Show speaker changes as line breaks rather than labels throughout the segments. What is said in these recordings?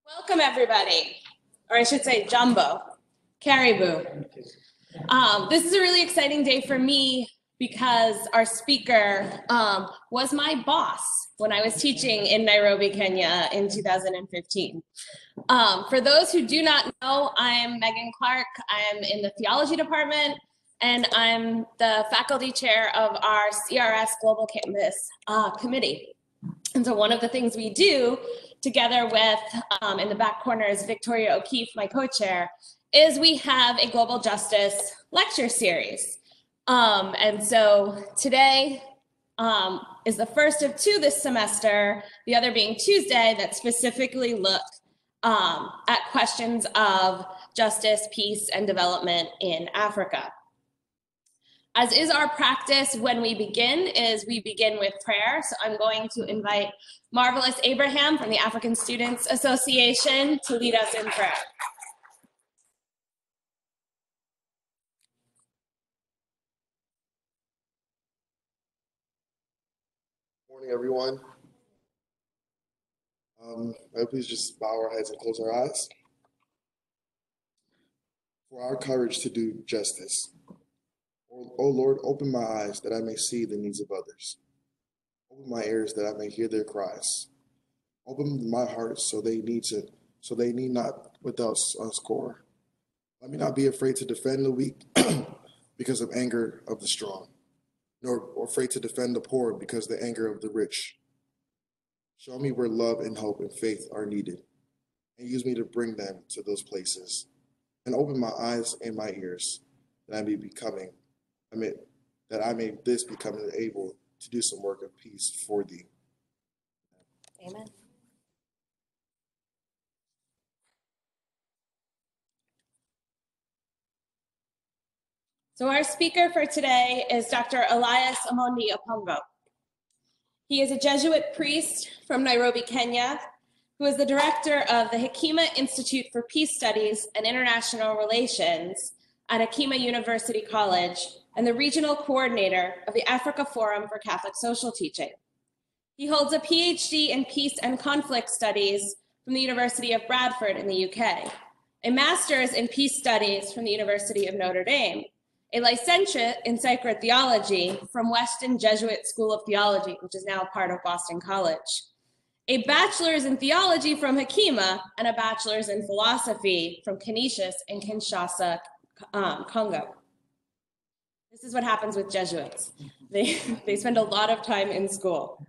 Welcome, everybody, or I should say Jumbo, Caribou. This is a really exciting day for me because our speaker was my boss when I was teaching in Nairobi, Kenya in 2015. For those who do not know, I'm Megan Clark. I'm in the theology department, and I'm the faculty chair of our CRS Global Campus Committee. And so one of the things we do together with, in the back corner is Victoria O'Keefe, my co-chair, is we have a global justice lecture series. And so today is the first of two this semester, the other being Tuesday, that specifically look at questions of justice, peace, and development in Africa. As is our practice when we begin, we begin with prayer. So I'm going to invite Marvelous Abraham from the African Students Association to lead us in prayer.
Morning, everyone. Please just bow our heads and close our eyes. For our courage to do justice. O Lord, open my eyes that I may see the needs of others. Open my ears that I may hear their cries. Open my heart so they need not without score. Let me not be afraid to defend the weak because of anger of the strong, nor afraid to defend the poor because of the anger of the rich. Show me where love and hope and faith are needed, and use me to bring them to those places. And open my eyes and my ears that I may become able to do some work of peace for thee.
Amen. So our speaker for today is Dr. Elias Omondi Opongo. He is a Jesuit priest from Nairobi, Kenya, who is the director of the Hekima Institute for Peace Studies and International Relations at Hekima University College and the regional coordinator of the Africa Forum for Catholic Social Teaching. He holds a PhD in Peace and Conflict Studies from the University of Bradford in the UK, a master's in Peace Studies from the University of Notre Dame, a licentiate in Sacred Theology from Weston Jesuit School of Theology, which is now part of Boston College, a bachelor's in theology from Hekima, and a bachelor's in philosophy from Canisius in Kinshasa, Congo. This is what happens with Jesuits. They spend a lot of time in school.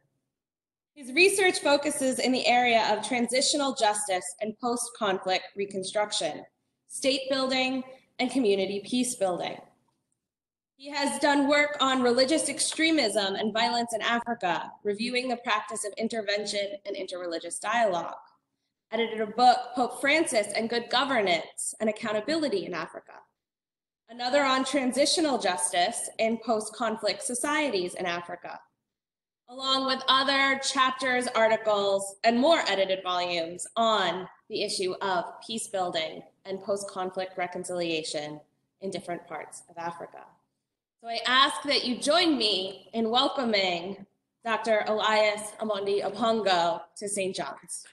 His research focuses in the area of transitional justice and post-conflict reconstruction, state building, and community peace building. He has done work on religious extremism and violence in Africa, reviewing the practice of intervention and interreligious dialogue. Edited a book, Pope Francis and Good Governance and Accountability in Africa. Another on transitional justice in post-conflict societies in Africa, along with other chapters, articles, and more edited volumes on the issue of peace building and post-conflict reconciliation in different parts of Africa. So I ask that you join me in welcoming Dr. Elias Omondi Opongo to St. John's.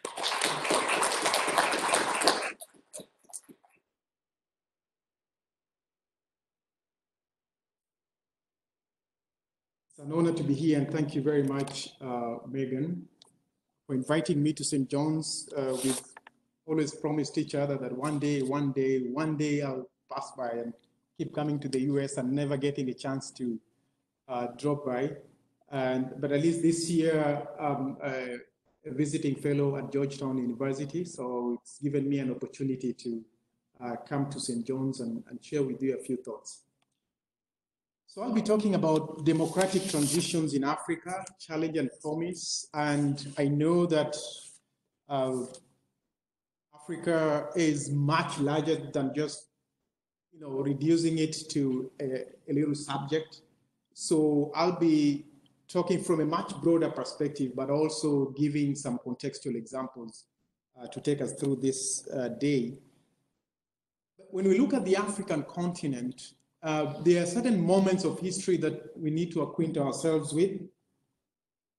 It's an honor to be here, and thank you very much, Megan, for inviting me to St. John's. We've always promised each other that one day I'll pass by and keep coming to the US and never getting a chance to drop by. But at least this year, I'm a visiting fellow at Georgetown University, so it's given me an opportunity to come to St. John's and share with you a few thoughts. So I'll be talking about democratic transitions in Africa, challenge and promise. And I know that Africa is much larger than just reducing it to a little subject. So I'll be talking from a much broader perspective, but also giving some contextual examples to take us through this day. When we look at the African continent, there are certain moments of history that we need to acquaint ourselves with.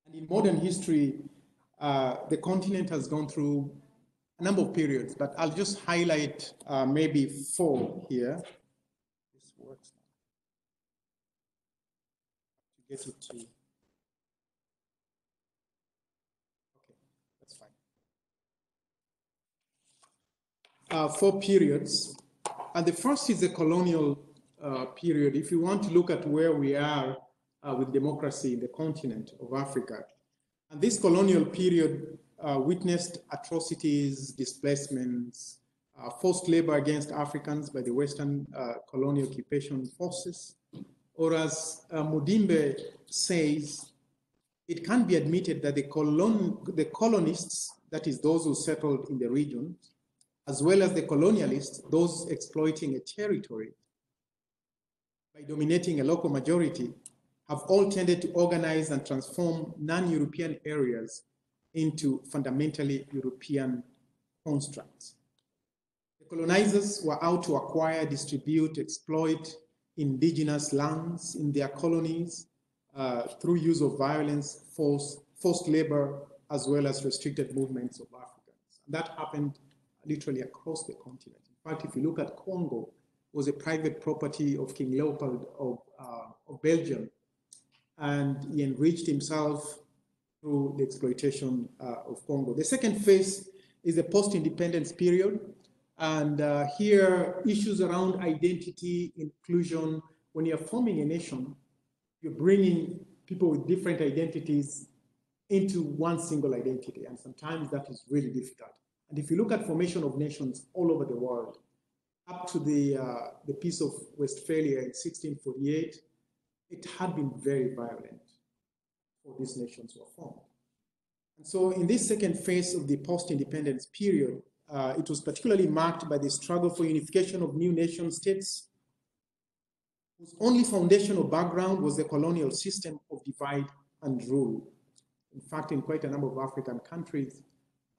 And in modern history, the continent has gone through a number of periods, but I'll just highlight maybe 4 here. This works now. To get it to, okay, that's fine. 4 periods, and the first is the colonial period. If you want to look at where we are with democracy in the continent of Africa, and this colonial period witnessed atrocities, displacements, forced labor against Africans by the Western colonial occupation forces, or as Mudimbe says, it can be admitted that the colonists, that is those who settled in the region, as well as the colonialists, those exploiting a territory by dominating a local majority, have all tended to organize and transform non-European areas into fundamentally European constructs. The colonizers were out to acquire, distribute, exploit indigenous lands in their colonies through use of violence, forced labor, as well as restricted movements of Africans. And that happened literally across the continent. In fact, if you look at Congo, it was a private property of King Leopold of Belgium, and he enriched himself through the exploitation of Congo. The second phase is the post-independence period. And here, issues around identity, inclusion. When you're forming a nation, you're bringing people with different identities into one single identity. And sometimes that is really difficult. And if you look at formation of nations all over the world, up to the Peace of Westphalia in 1648, it had been very violent for these nations were formed. And so in this second phase of the post-independence period, it was particularly marked by the struggle for unification of new nation states, whose only foundational background was the colonial system of divide and rule. In fact, in quite a number of African countries,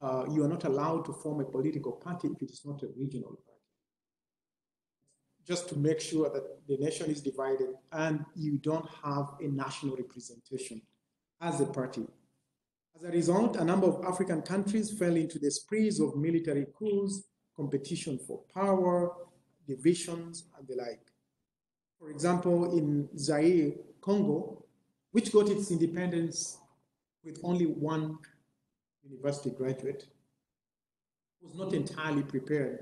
you are not allowed to form a political party if it is not a regional party, just to make sure that the nation is divided and you don't have a national representation as a party. As a result, a number of African countries fell into the sprees of military coups, competition for power, divisions, and the like. For example, in Zaire, Congo, which got its independence with only one university graduate, was not entirely prepared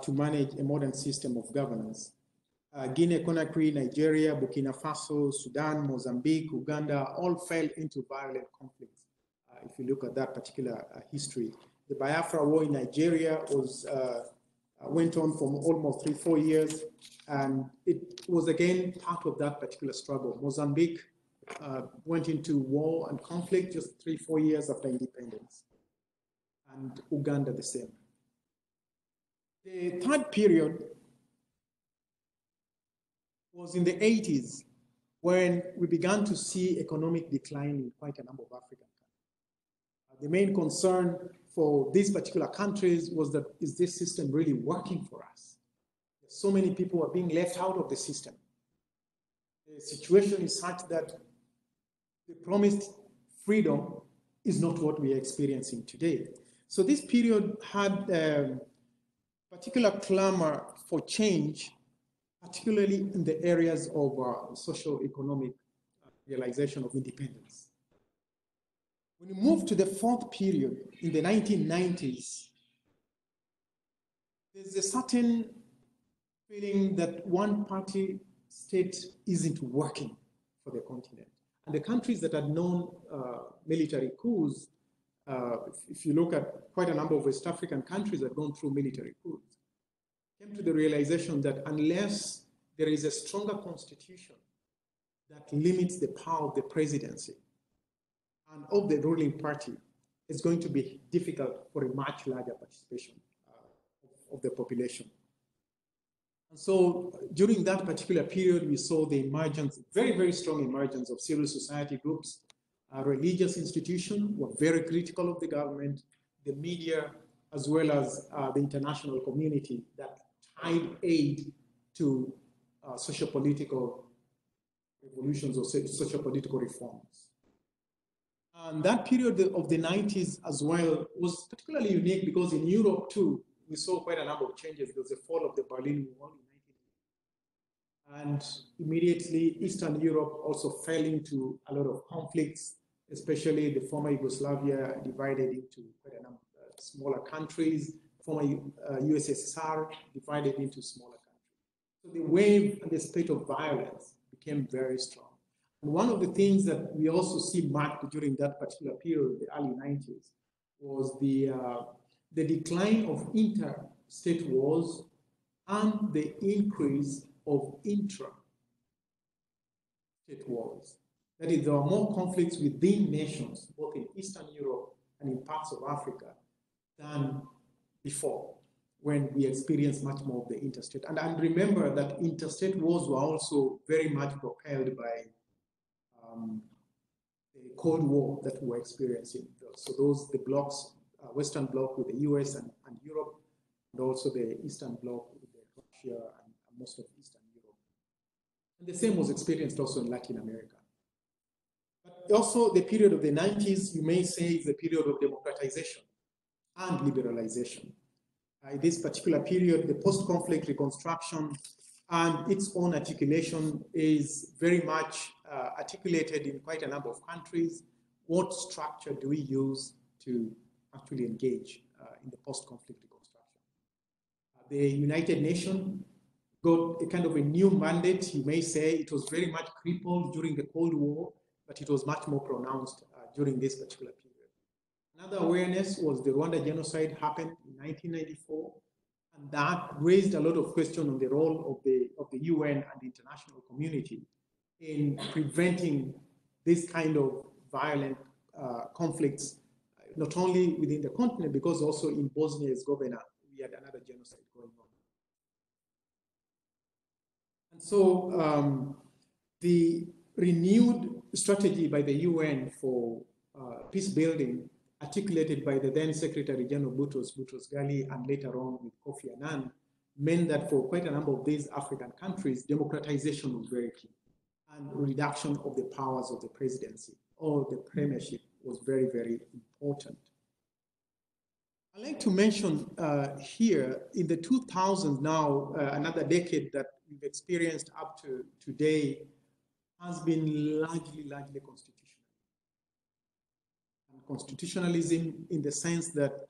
to manage a modern system of governance. Guinea-Conakry, Nigeria, Burkina Faso, Sudan, Mozambique, Uganda all fell into violent conflicts. If you look at that particular history, the Biafra War in Nigeria went on for almost 3-4 years, and it was again part of that particular struggle. Mozambique went into war and conflict just 3-4 years after independence, and Uganda the same. The third period was in the 80s, when we began to see economic decline in quite a number of African countries. The main concern for these particular countries was that, is this system really working for us? So many people are being left out of the system. The situation is such that the promised freedom is not what we are experiencing today. So this period had particular clamor for change, particularly in the areas of socio-economic realization of independence. When you move to the fourth period, in the 1990s, there's a certain feeling that one-party state isn't working for the continent. And the countries that had known military coups, if you look at quite a number of West African countries that have gone through military coups, came to the realization that unless there is a stronger constitution that limits the power of the presidency and of the ruling party, it's going to be difficult for a much larger participation of the population. And so during that particular period, we saw the emergence, very, very strong emergence of civil society groups. Religious institutions were very critical of the government, the media, as well as the international community that tied aid to socio-political revolutions or socio-political reforms. And that period of the 90s as well was particularly unique because in Europe too, we saw quite a number of changes. There was the fall of the Berlin Wall in 1980. And immediately Eastern Europe also fell into a lot of conflicts, especially the former Yugoslavia divided into quite a number of smaller countries, former USSR divided into smaller countries. So the wave and the spate of violence became very strong. And one of the things that we also see marked during that particular period, the early 90s, was the decline of interstate wars and the increase of intra-state wars. That is, there are more conflicts within nations, both in Eastern Europe and in parts of Africa, than before, when we experienced much more of the interstate. And remember that interstate wars were also very much propelled by the Cold War that we were experiencing. So the blocks, Western Bloc with the US and Europe, and also the Eastern Bloc with Russia and most of Eastern Europe. And the same was experienced also in Latin America. But also the period of the 90s, you may say, is the period of democratization and liberalization. In this particular period, the post-conflict reconstruction and its own articulation is very much articulated in quite a number of countries. What structure do we use to actually engage in the post-conflict reconstruction? The United Nations got a kind of a new mandate, you may say. It was very much crippled during the Cold War, but it was much more pronounced during this particular period. Another awareness was the Rwanda genocide happened in 1994, and that raised a lot of questions on the role of the UN and the international community in preventing this kind of violent conflicts, not only within the continent, because also in Bosnia-Herzegovina, we had another genocide going on. And so the renewed strategy by the UN for peace building, articulated by the then Secretary General Boutros Ghali and later on with Kofi Annan, meant that for quite a number of these African countries, democratization was very key, and reduction of the powers of the presidency or the premiership was very, very important. I'd like to mention here, in the 2000s now, another decade that we've experienced up to today has been largely constitutional. And constitutionalism in the sense that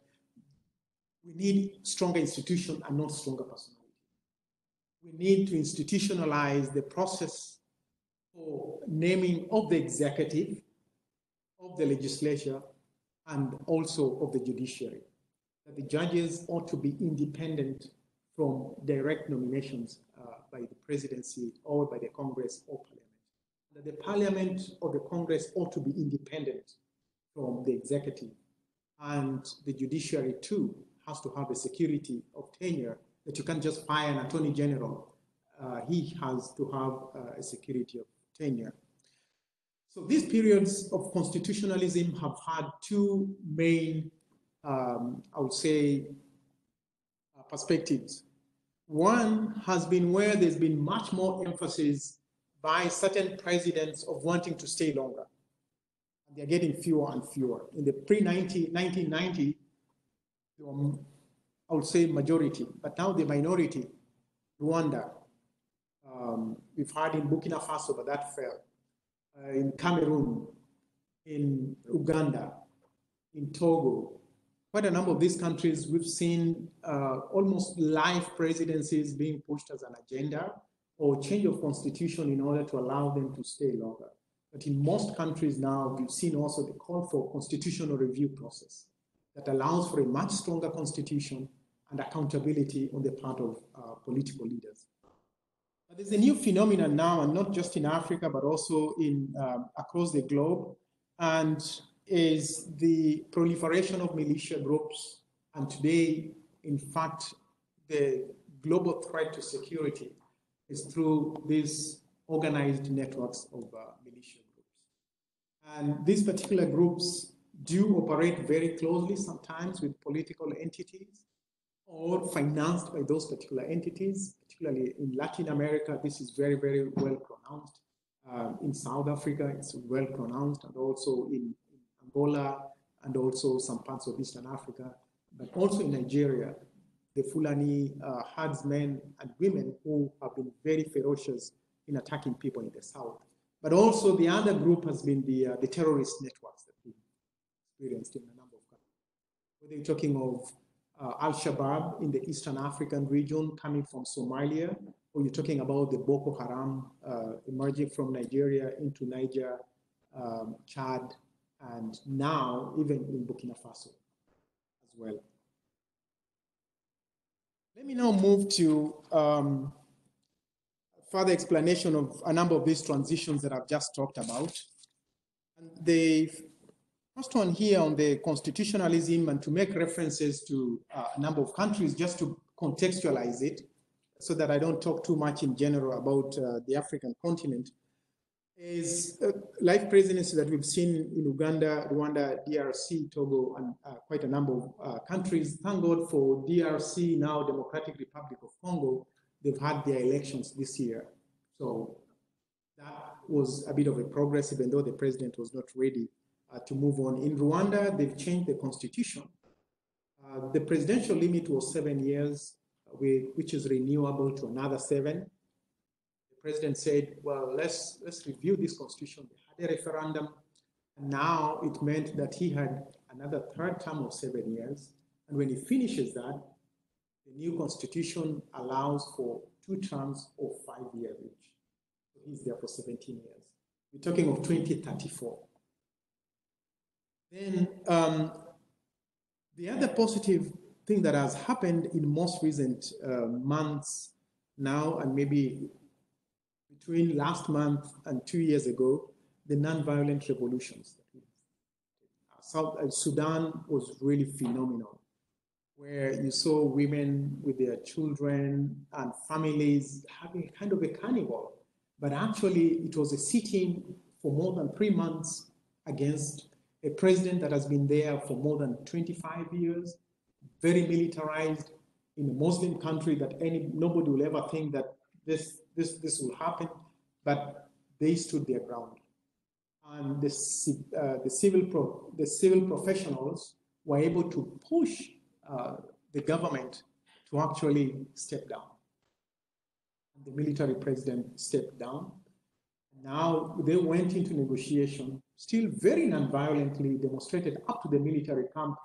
we need stronger institutions and not stronger personality. We need to institutionalize the process for naming of the executive, of the legislature, and also of the judiciary. That the judges ought to be independent from direct nominations by the presidency or by the Congress or Parliament. That the Parliament or the Congress ought to be independent from the executive, and the judiciary too has to have a security of tenure, that you can't just fire an attorney general. He has to have a security of tenure. So these periods of constitutionalism have had two main, I would say, perspectives. One has been where there's been much more emphasis by certain presidents of wanting to stay longer. And they're getting fewer and fewer. In the pre-1990, they were, I would say, majority, but now the minority. Rwanda, we've had in Burkina Faso, but that fell. In Cameroon, in Uganda, in Togo, quite a number of these countries, we've seen almost life presidencies being pushed as an agenda or change of constitution in order to allow them to stay longer. But in most countries now, we've seen also the call for constitutional review process that allows for a much stronger constitution and accountability on the part of political leaders. But there's a new phenomenon now, and not just in Africa, but also in across the globe, and is the proliferation of militia groups. And today, in fact, the global threat to security is through these organized networks of militia groups. And these particular groups do operate very closely sometimes with political entities or financed by those particular entities. Particularly in Latin America, this is very, very well pronounced. In South Africa, it's well pronounced, and also in Angola, and also some parts of Eastern Africa, but also in Nigeria, the Fulani herdsmen and women who have been very ferocious in attacking people in the south. But also the other group has been the terrorist networks that we've experienced in a number of countries. Whether you're talking of Al-Shabaab in the Eastern African region coming from Somalia, or you're talking about the Boko Haram emerging from Nigeria into Niger, Chad, and now even in Burkina Faso as well. Let me now move to further explanation of a number of these transitions that I've just talked about. And the first one here on the constitutionalism, and to make references to a number of countries, just to contextualize it, so that I don't talk too much in general about the African continent, is life presidency that we've seen in Uganda, Rwanda, DRC, Togo, and quite a number of countries. Thank God for DRC, now Democratic Republic of Congo. They've had their elections this year. So that was a bit of a progress, even though the president was not ready to move on. In Rwanda, they've changed the constitution. The presidential limit was 7 years, which is renewable to another 7. The president said, well, let's review this constitution. They had a referendum, and now it meant that he had another 3rd term of 7 years. And when he finishes that, the new constitution allows for 2 terms of 5 years each. So he's there for 17 years. We're talking of 2034. Then the other positive thing that has happened in most recent months now, and maybe between last month and 2 years ago, the non-violent revolutions. South Sudan was really phenomenal, where you saw women with their children and families having kind of a carnival. But actually, it was a sitting for more than 3 months against a president that has been there for more than 25 years, very militarized, in a Muslim country that nobody will ever think that this will happen, but they stood their ground. And the civil professionals were able to push the government to actually step down. And the military president stepped down. Now they went into negotiation, still very non-violently demonstrated up to the military camp.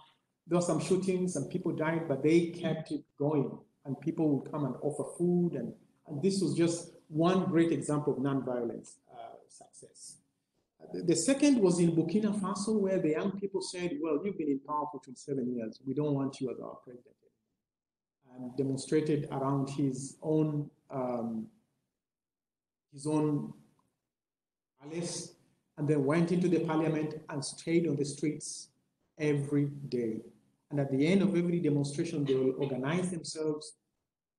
There were some shootings and people died, but they kept it going, and people would come and offer food, and this was just one great example of non-violence success. The second was in Burkina Faso, where the young people said, well, you've been in power for 27 years. We don't want you as our president. And demonstrated around his own palace, and then went into the parliament and stayed on the streets every day. And at the end of every demonstration, they will organize themselves,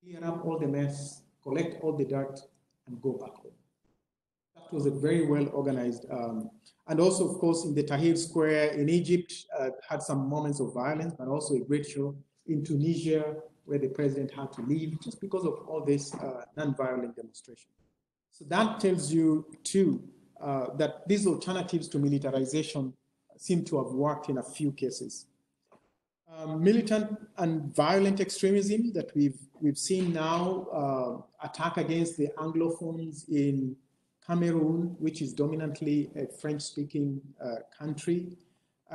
clear up all the mess, collect all the dirt, and go back home. That was a very well organized. And also, of course, in the Tahrir Square in Egypt, had some moments of violence, but also a great show in Tunisia, where the president had to leave just because of all this non-violent demonstration. So that tells you, too, that these alternatives to militarization seem to have worked in a few cases. Militant and violent extremism that we've seen now, attack against the Anglophones in Cameroon, which is dominantly a French-speaking country,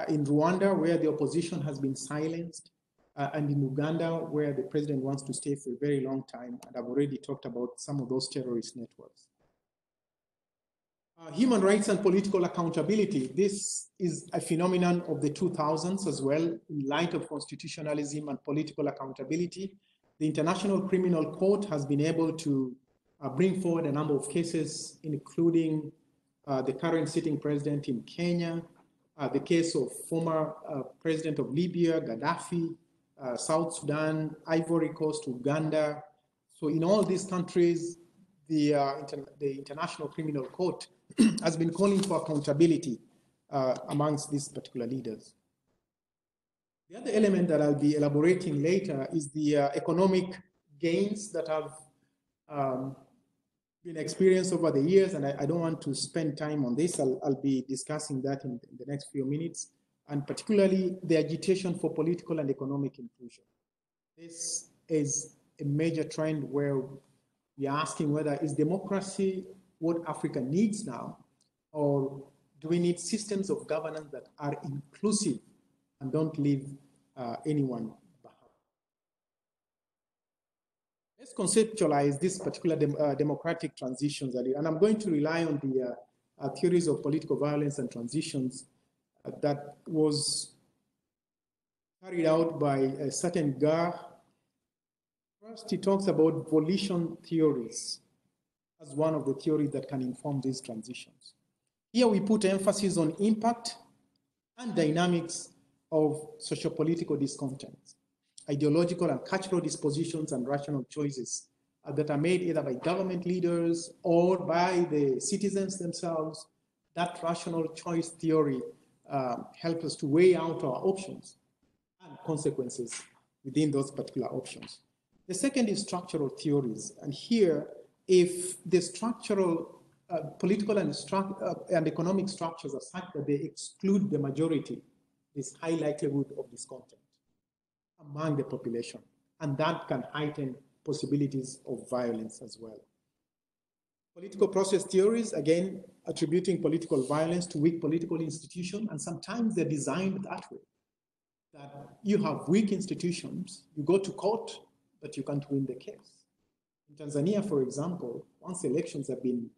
in Rwanda, where the opposition has been silenced, and in Uganda, where the president wants to stay for a very long time, and I've already talked about some of those terrorist networks. Human rights and political accountability. This is a phenomenon of the 2000s as well, in light of constitutionalism and political accountability. The International Criminal Court has been able to bring forward a number of cases, including the current sitting president in Kenya, the case of former president of Libya, Gaddafi, South Sudan, Ivory Coast, Uganda. So in all these countries, the International Criminal Court has been calling for accountability amongst these particular leaders. The other element that I'll be elaborating later is the economic gains that have been experienced over the years, and I don't want to spend time on this. I'll be discussing that in the next few minutes. and particularly the agitation for political and economic inclusion. This is a major trend where we are asking whether is democracy what Africa needs now, or do we need systems of governance that are inclusive and don't leave anyone behind? Let's conceptualize this particular democratic transitions, and I'm going to rely on the theories of political violence and transitions that was carried out by a certain Gar. First, he talks about volition theories as one of the theories that can inform these transitions. Here we put emphasis on impact and dynamics of sociopolitical discontents, ideological and cultural dispositions and rational choices that are made either by government leaders or by the citizens themselves. That rational choice theory helps us to weigh out our options and consequences within those particular options. The second is structural theories. And here, if the structural political and economic structures are such that they exclude the majority, there's high likelihood of discontent among the population. And that can heighten possibilities of violence as well. Political process theories, again, attributing political violence to weak political institutions, and sometimes they're designed that way, that you have weak institutions, you go to court, but you can't win the case. In Tanzania, for example, once elections have been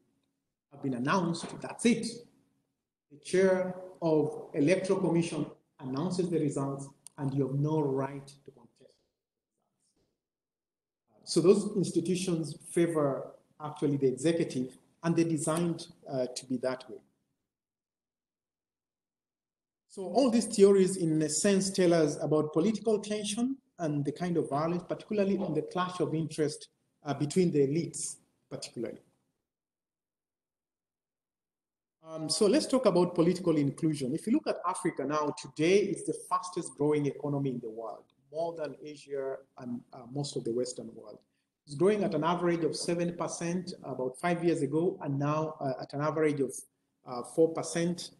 announced, that's it. The chair of Electoral Commission announces the results, and you have no right to contest. So those institutions favor actually the executive, and they're designed to be that way. So all these theories, in a sense, tell us about political tension and the kind of violence, particularly on the clash of interest between the elites, particularly. So let's talk about political inclusion. If you look at Africa now, today it's the fastest growing economy in the world, more than Asia and most of the Western world. It's growing at an average of 7% about 5 years ago, and now at an average of 4%,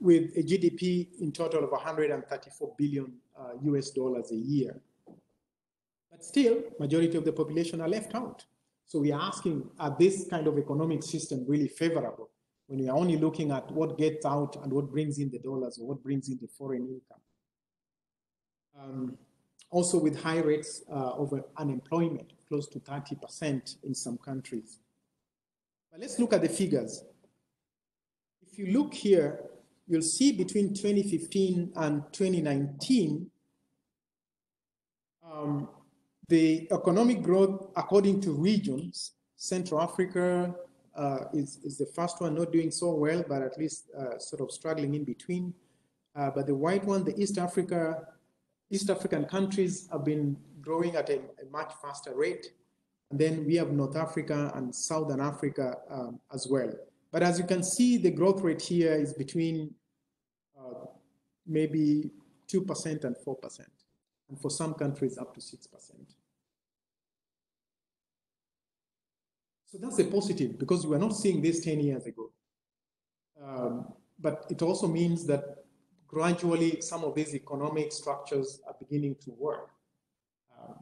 with a GDP in total of 134 billion US dollars a year. But still, majority of the population are left out. So we are asking, are this kind of economic system really favorable when we are only looking at what gets out and what brings in the dollars or what brings in the foreign income? Also with high rates of unemployment, close to 30% in some countries. But let's look at the figures. If you look here, you'll see between 2015 and 2019, the economic growth according to regions, Central Africa is the first one, not doing so well, but at least sort of struggling in between. But the white one, the East African countries have been growing at a much faster rate. And then we have North Africa and Southern Africa as well. But as you can see, the growth rate here is between maybe 2% and 4%. And for some countries, up to 6%. So that's a positive, because we were not seeing this 10 years ago. But it also means that gradually some of these economic structures are beginning to work.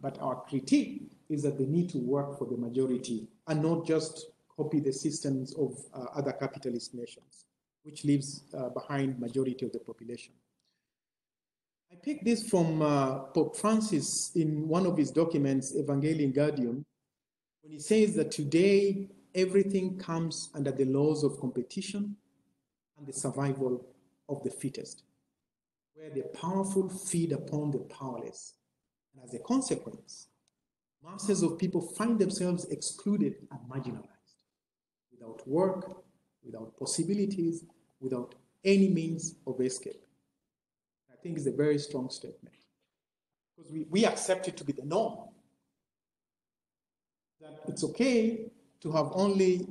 But our critique is that they need to work for the majority and not just copy the systems of other capitalist nations, which leaves behind majority of the population. I picked this from Pope Francis in one of his documents, Evangelii Gaudium, when he says that today everything comes under the laws of competition and the survival of the fittest, where the powerful feed upon the powerless. And as a consequence, masses of people find themselves excluded and marginalized, without work, without possibilities, without any means of escape. I think it's a very strong statement, because we accept it to be the norm, that it's okay to have only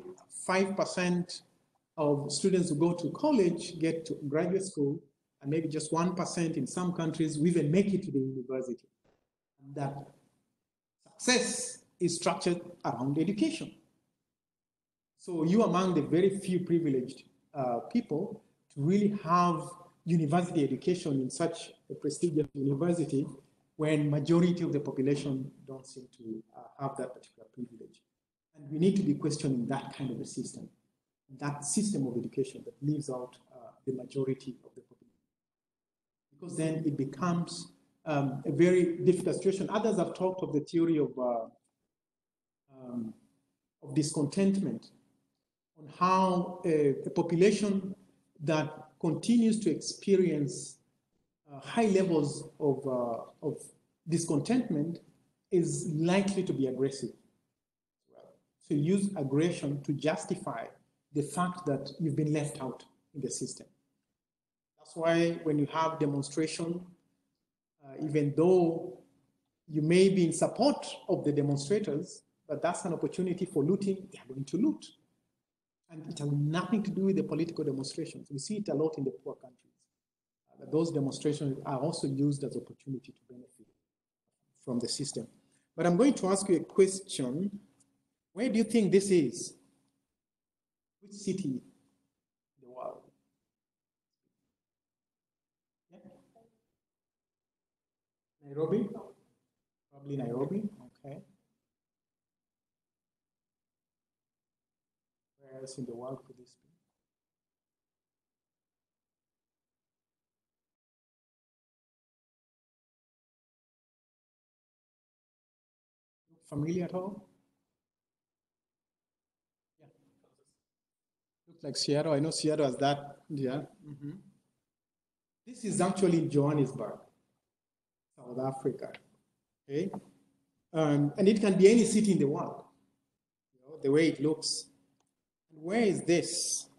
5% of students who go to college get to graduate school, and maybe just 1% in some countries will even make it to the university. And that success is structured around education. So you are among the very few privileged people to really have university education in such a prestigious university when majority of the population don't seem to have that particular privilege. And we need to be questioning that kind of a system, that system of education that leaves out the majority of the population. Because then it becomes a very difficult situation. Others have talked of the theory of discontentment, on how a population that continues to experience high levels of discontentment is likely to be aggressive. So use aggression to justify the fact that you've been left out in the system. That's why when you have demonstration, even though you may be in support of the demonstrators, but that's an opportunity for looting, they are going to loot. And it has nothing to do with the political demonstrations. We see it a lot in the poor countries. Those demonstrations are also used as opportunity to benefit from the system. But I'm going to ask you a question. Where do you think this is? Which city in the world? Yeah. Nairobi? Probably Nairobi, okay. Where else in the world could this be? Familiar at all? Yeah. Looks like Seattle. I know Seattle has that. Yeah. Mm-hmm. This is actually in Johannesburg, South Africa. Okay. And it can be any city in the world, you know, the way it looks. And where is this?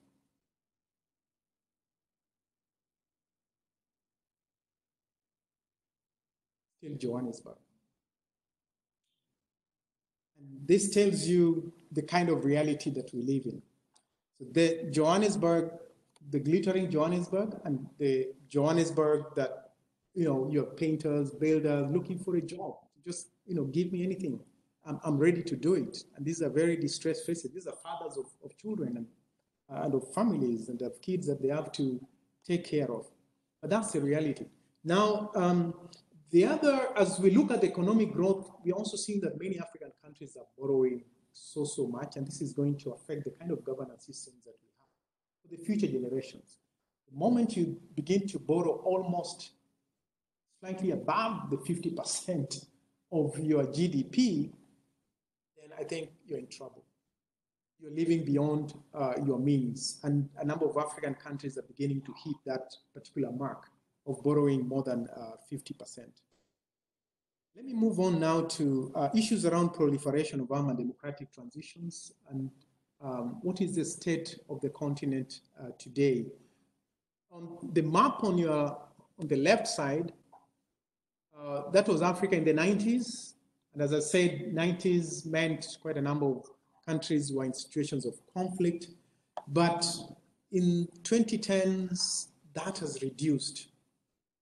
Still Johannesburg. And this tells you the kind of reality that we live in. So the Johannesburg, the glittering Johannesburg, and the Johannesburg that, you know, you're painters, builders, looking for a job. Just, you know, give me anything. I'm ready to do it. And these are very distressed faces. These are fathers of children and of families and of kids that they have to take care of. But that's the reality. Now, the other, as we look at economic growth, we also see that many African countries are borrowing so much, and this is going to affect the kind of governance systems that we have for the future generations. The moment you begin to borrow almost slightly above the 50% of your GDP, then I think you're in trouble. You're living beyond your means, and a number of African countries are beginning to hit that particular mark of borrowing more than 50%. Let me move on now to issues around proliferation of armed and democratic transitions, and what is the state of the continent today. On the map on the left side, that was Africa in the 90s. And as I said, 90s meant quite a number of countries were in situations of conflict. But in 2010s, that has reduced.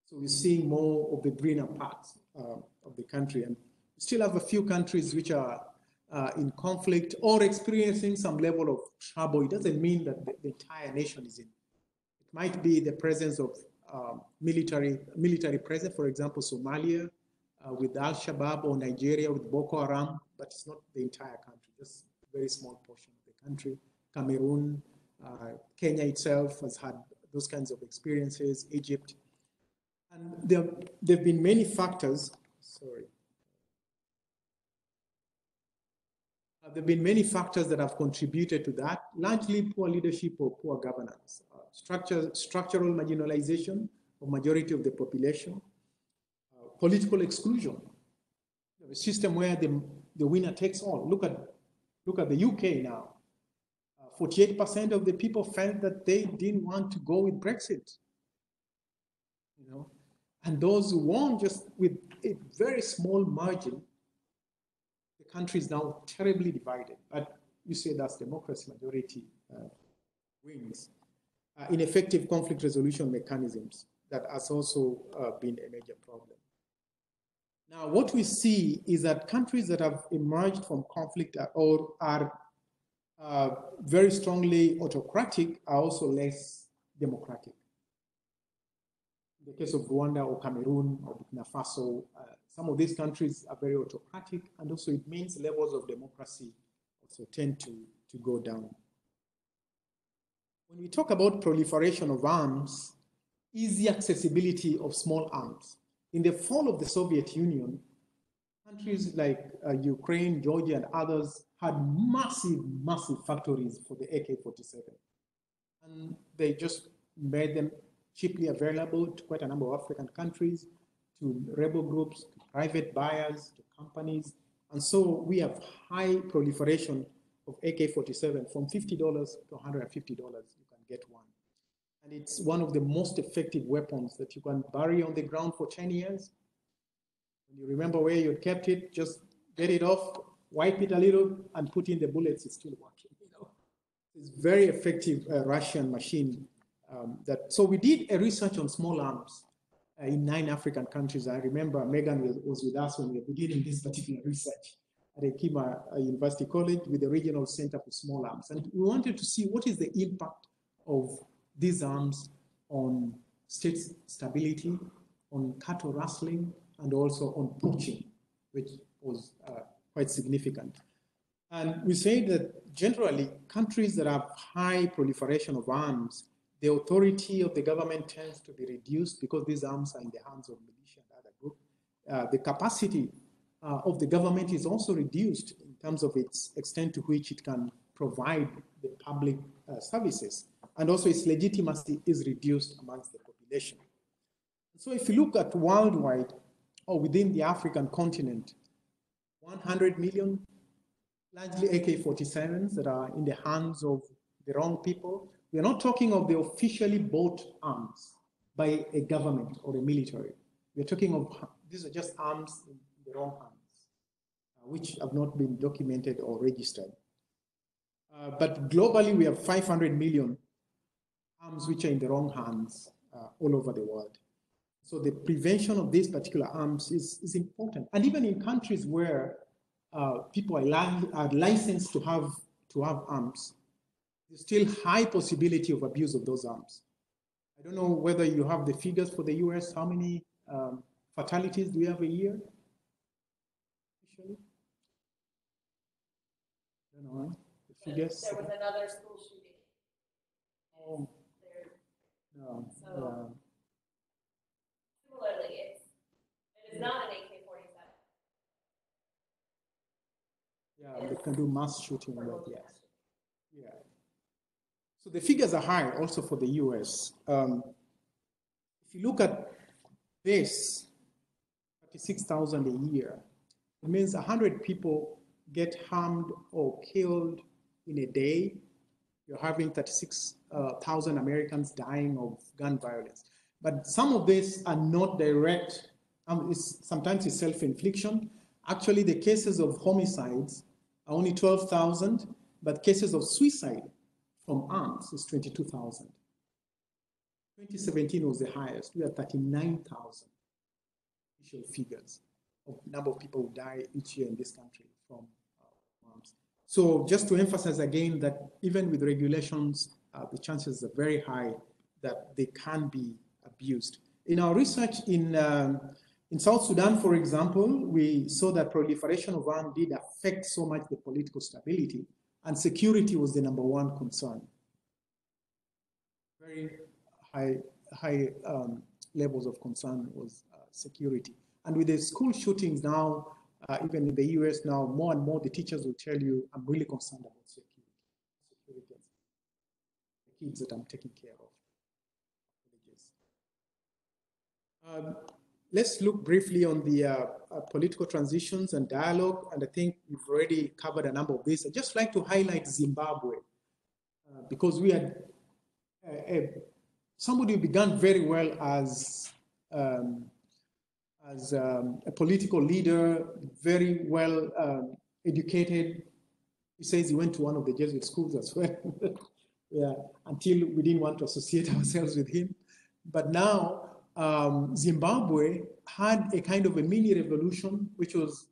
So we're seeing more of the greener parts of the country. And we still have a few countries which are in conflict or experiencing some level of trouble. It doesn't mean that the entire nation is in. It might be the presence of military presence, for example, Somalia with Al-Shabaab, or Nigeria with Boko Haram, but it's not the entire country, just a very small portion of the country. Cameroon, Kenya itself has had those kinds of experiences, Egypt. And there have been many factors, there have been many factors that have contributed to that, largely poor leadership or poor governance, structural marginalization of majority of the population, political exclusion, a system where the winner takes all. Look at the UK now. 48% of the people felt that they didn't want to go with Brexit. You know, and those who won, just with a very small margin, the country is now terribly divided. But you say that's democracy, majority wins. Ineffective conflict resolution mechanisms, that has also been a major problem. Now, what we see is that countries that have emerged from conflict or are very strongly autocratic are also less democratic. the case of Rwanda or Cameroon or Burkina Faso, some of these countries are very autocratic, and also it means levels of democracy also tend to go down. When we talk about proliferation of arms, easy accessibility of small arms. In the fall of the Soviet Union, countries like Ukraine, Georgia, and others had massive, massive factories for the AK-47. And they just made them cheaply available to quite a number of African countries, to rebel groups, to private buyers, to companies. And so we have high proliferation of AK-47 from $50 to $150, you can get one. And it's one of the most effective weapons that you can bury on the ground for 10 years. When you remember where you kept it, just get it off, wipe it a little, and put in the bullets, it's still working. You know? It's very effective Russian machine. So we did a research on small arms in 9 African countries. I remember Megan was with us when we were beginning this particular research at Hekima University College with the Regional Center for Small Arms. And we wanted to see what is the impact of these arms on state stability, on cattle rustling, and also on poaching, which was quite significant. And we say that generally, countries that have high proliferation of arms, the authority of the government tends to be reduced because these arms are in the hands of militia and other groups. The capacity of the government is also reduced in terms of its extent to which it can provide the public services. And also its legitimacy is reduced amongst the population. So if you look at worldwide or within the African continent, 100 million largely AK-47s that are in the hands of the wrong people. We are not talking of the officially bought arms by a government or a military. We are talking of, these are just arms in the wrong hands, which have not been documented or registered. But globally, we have 500 million arms which are in the wrong hands all over the world. So the prevention of these particular arms is important. And even in countries where people are licensed to have arms, there's still high possibility of abuse of those arms. I don't know whether you have the figures for the US. How many fatalities do we have a year? Officially? I don't know. The figures.
There was another school shooting.
Oh. No.
So similarly, it is not an AK-47.
Yeah, they can do mass shooting with that, yes. Yeah. So the figures are high also for the US. If you look at this, 36,000 a year, it means 100 people get harmed or killed in a day. You're having 36,000 Americans dying of gun violence. But some of these are not direct, sometimes it's self-infliction. Actually, the cases of homicides are only 12,000, but cases of suicide from arms is 22,000. 2017 was the highest. We had 39,000 official figures of number of people who die each year in this country from arms. So just to emphasize again that even with regulations, the chances are very high that they can be abused. In our research in South Sudan, for example, we saw that proliferation of arms did affect so much the political stability, and security was the #1 concern. Very high levels of concern was security. And with the school shootings now, even in the US now, more and more the teachers will tell you, I'm really concerned about security of the kids that I'm taking care of. Let's look briefly on the political transitions and dialogue, and I think we've already covered a number of these. I'd just like to highlight Zimbabwe, because we had somebody who began very well as a political leader, very well educated. He says he went to one of the Jesuit schools as well, yeah, until we didn't want to associate ourselves with him. But now, Zimbabwe had a kind of a mini revolution, which was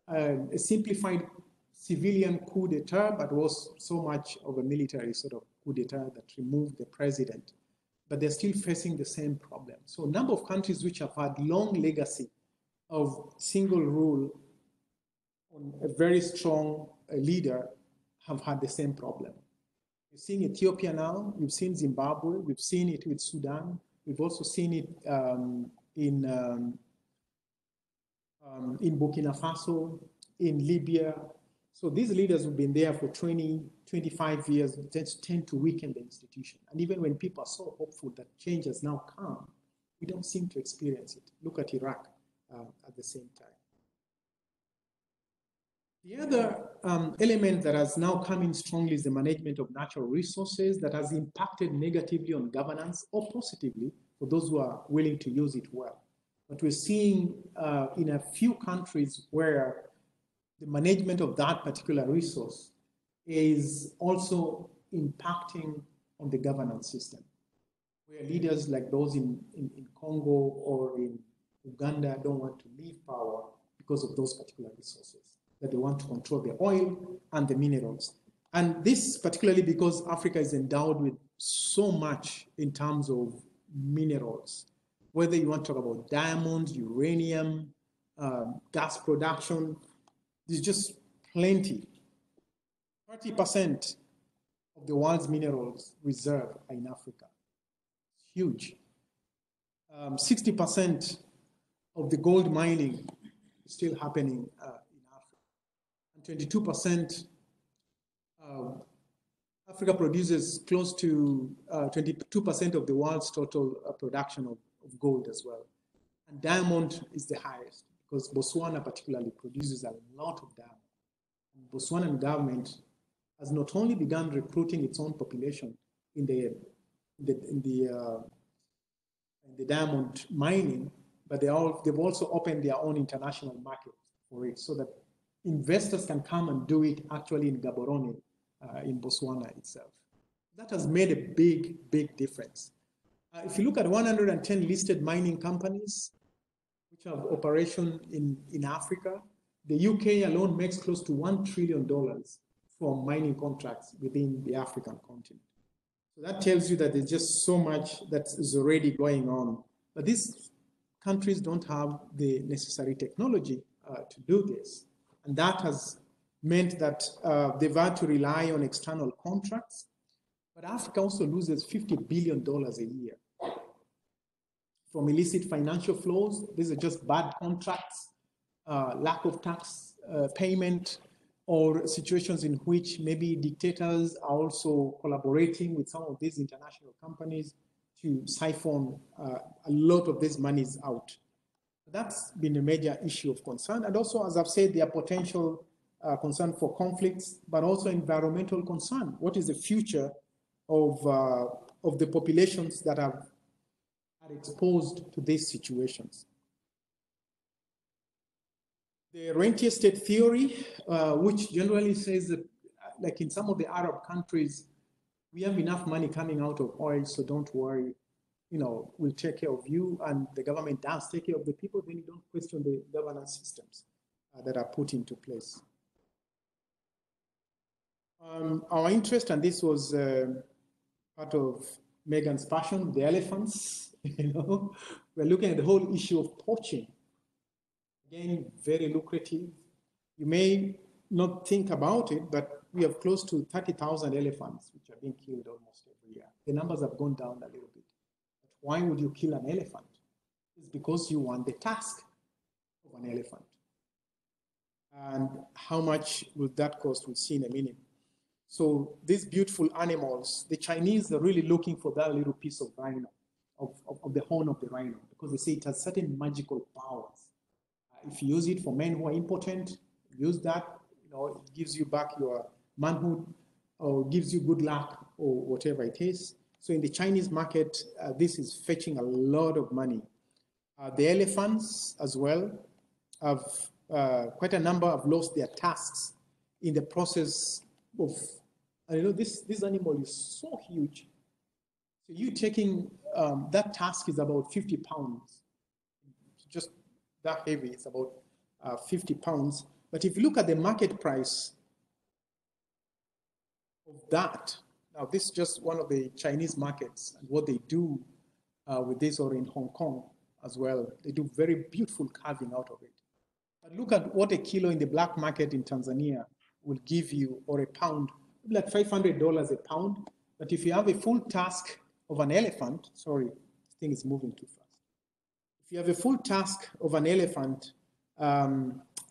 a simplified civilian coup d'etat, but was so much of a military sort of coup d'etat that removed the president. but they're still facing the same problem. So a number of countries which have had long legacy of single rule on a very strong leader have had the same problem. We're seeing Ethiopia now, we've seen Zimbabwe, we've seen it with Sudan, we've also seen it in Burkina Faso, in Libya. So these leaders who've been there for 20, 25 years tend to weaken the institution. And even when people are so hopeful that change has now come, we don't seem to experience it. Look at Iraq at the same time. The other element that has now come in strongly is the management of natural resources that has impacted negatively on governance or positively for those who are willing to use it well. But we're seeing in a few countries where the management of that particular resource is also impacting on the governance system, where leaders like those in Congo or in Uganda don't want to leave power because of those particular resources, that they want to control the oil and the minerals. And this particularly because Africa is endowed with so much in terms of minerals, whether you want to talk about diamonds, uranium, gas production, there's just plenty. 30% of the world's minerals reserve are in Africa. It's huge. 60% of the gold mining is still happening in Africa. And 22%, Africa produces close to 22% of the world's total production of gold as well. And diamond is the highest because Botswana particularly produces a lot of diamond. And Botswanan government has not only begun recruiting its own population in the diamond mining, but they've also opened their own international market for it so that investors can come and do it actually in Gaborone, in Botswana itself. That has made a big, big difference. If you look at 110 listed mining companies which have operation in Africa, the UK alone makes close to $1 trillion from mining contracts within the African continent. So that tells you that there's just so much that is already going on. But these countries don't have the necessary technology to do this. And that has meant that they've had to rely on external contracts. But Africa also loses $50 billion a year from illicit financial flows. These are just bad contracts, lack of tax payment, or situations in which maybe dictators are also collaborating with some of these international companies to siphon a lot of these monies out. That's been a major issue of concern. And also, as I've said, there are potential concern for conflicts, but also environmental concern. What is the future of the populations that are exposed to these situations? The rentier state theory, which generally says that, like in some of the Arab countries, we have enough money coming out of oil, so don't worry, we'll take care of you, and the government does take care of the people, then you don't question the governance systems that are put into place. Our interest, and this was part of Megan's passion, the elephants, we're looking at the whole issue of poaching. Again, very lucrative. You may not think about it, but we have close to 30,000 elephants which are being killed almost every year. The numbers have gone down a little bit. But why would you kill an elephant? It's because you want the tusk of an elephant. And how much would that cost? We'll see in a minute. So these beautiful animals, the Chinese are really looking for that little piece of rhino, of the horn of the rhino, because they say it has certain magical powers. If you use it for men who are impotent, use that, it gives you back your manhood or gives you good luck or whatever it is. So in the Chinese market, this is fetching a lot of money. The elephants as well have, quite a number have lost their tusks in the process of, this animal is so huge. So you taking, that tusk is about 50 pounds, just that heavy, it's about 50 pounds. But if you look at the market price of that, Now, this is just one of the Chinese markets and what they do with this, or in Hong Kong as well. They do very beautiful carving out of it. But look at what a kilo in the black market in Tanzania will give you, or a pound, like $500 a pound. But if you have a full tusk of an elephant, sorry, this thing is moving too fast. If you have a full tusk of an elephant,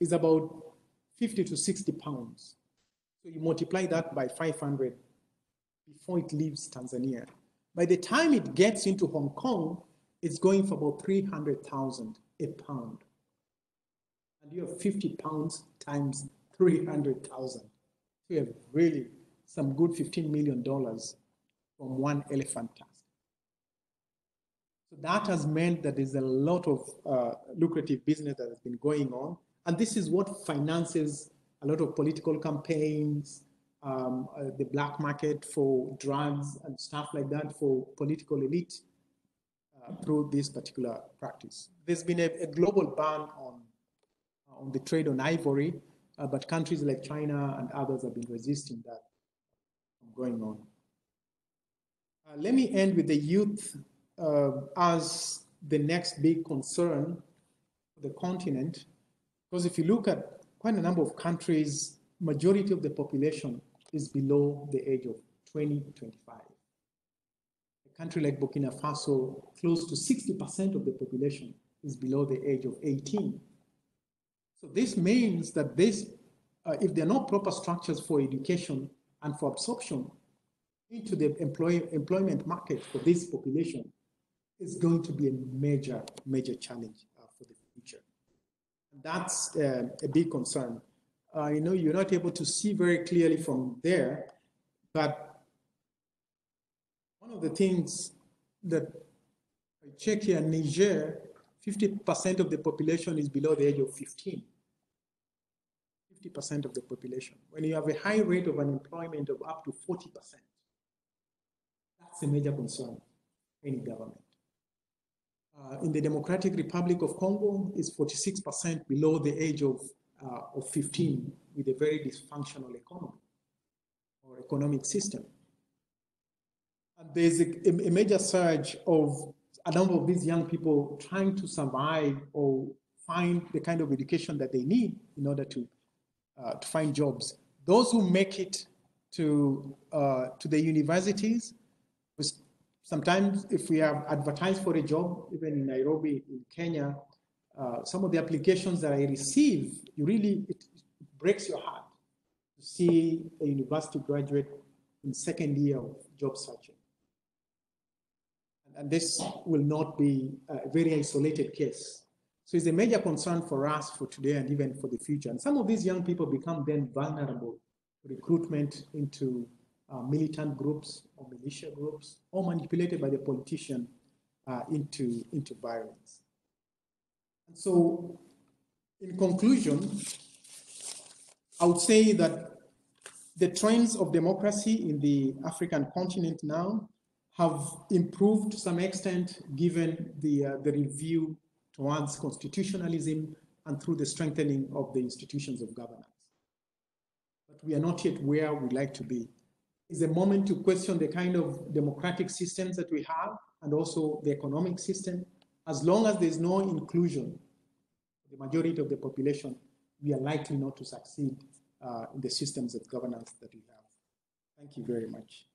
is about 50 to 60 pounds. So you multiply that by 500 before it leaves Tanzania. By the time it gets into Hong Kong, it's going for about 300,000 a pound. And you have 50 pounds times 300,000. So you have really some good $15 million from one elephant tusk. So that has meant that there's a lot of lucrative business that has been going on. And this is what finances a lot of political campaigns, the black market for drugs and stuff like that for political elite through this particular practice. There's been a global ban on the trade on ivory, but countries like China and others have been resisting that from going on. Let me end with the youth as the next big concern for the continent, because if you look at quite a number of countries, majority of the population is below the age of 20, 25. A country like Burkina Faso, close to 60% of the population is below the age of 18. So this means that if there are no proper structures for education and for absorption into the employment market for this population, it's going to be a major, major challenge for the future. And that's a big concern. You're not able to see very clearly from there, but one of the things that I check here in Niger, 50% of the population is below the age of 15. 50% of the population. When you have a high rate of unemployment of up to 40%, that's a major concern for any government. In the Democratic Republic of Congo, is 46% below the age of 15, with a very dysfunctional economy or economic system. And there's a major surge of a number of these young people trying to survive or find the kind of education that they need in order to find jobs. Those who make it to the universities, sometimes if we have advertised for a job, even in Nairobi, in Kenya, some of the applications that I receive, it breaks your heart to see a university graduate in second year of job searching. And this will not be a very isolated case. So it's a major concern for us for today and even for the future. And some of these young people become then vulnerable to recruitment into militant groups or militia groups, or manipulated by the politician into violence. And so, in conclusion, I would say that the trends of democracy in the African continent now have improved to some extent given the review towards constitutionalism and through the strengthening of the institutions of governance. But we are not yet where we'd like to be. It's a moment to question the kind of democratic systems that we have and also the economic system. As long as there's no inclusion, the majority of the population, we are likely not to succeed in the systems of governance that we have. Thank you very much.